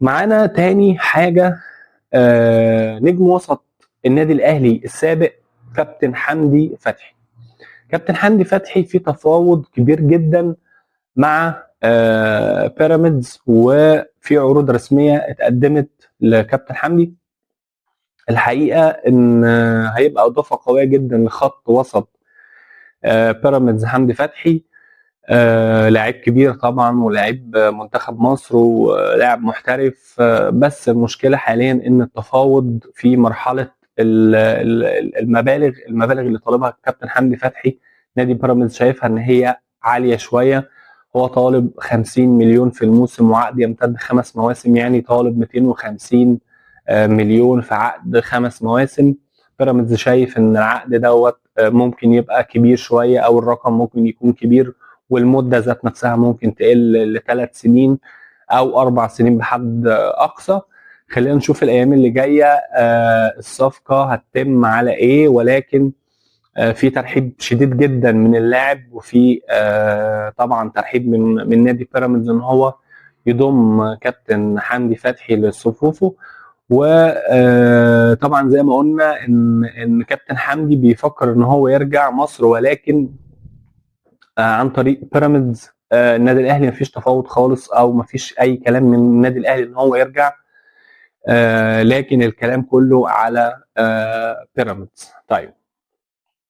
معانا تاني حاجه نجم وسط النادي الاهلي السابق كابتن حمدي فتحي. كابتن حمدي فتحي في تفاوض كبير جدا مع بيراميدز، وفي عروض رسميه اتقدمت لكابتن حمدي. الحقيقه ان هيبقى اضافه قويه جدا لخط وسط بيراميدز حمدي فتحي. لاعب كبير طبعا، ولاعب منتخب مصر، ولاعب محترف. بس المشكله حاليا ان التفاوض في مرحله المبالغ اللي طالبها كابتن حمدي فتحي. نادي بيراميدز شايفها ان هي عاليه شويه. هو طالب 50 مليون في الموسم وعقد يمتد 5 مواسم، يعني طالب 250 مليون في عقد 5 مواسم. بيراميدز شايف ان العقد دوت ممكن يبقى كبير شويه، او الرقم ممكن يكون كبير، والمده ذات نفسها ممكن تقل ل3 سنين او 4 سنين بحد اقصى. خلينا نشوف الايام اللي جايه الصفقه هتتم على ايه، ولكن في ترحيب شديد جدا من اللاعب، وفي طبعا ترحيب من نادي بيراميدز ان هو يضم كابتن حمدي فتحي لصفوفه. وطبعا زي ما قلنا ان كابتن حمدي بيفكر ان هو يرجع مصر، ولكن عن طريق بيراميدز. النادي الاهلي مفيش تفاوض خالص، او مفيش اي كلام من النادي الاهلي ان هو يرجع. لكن الكلام كله على بيراميدز. طيب،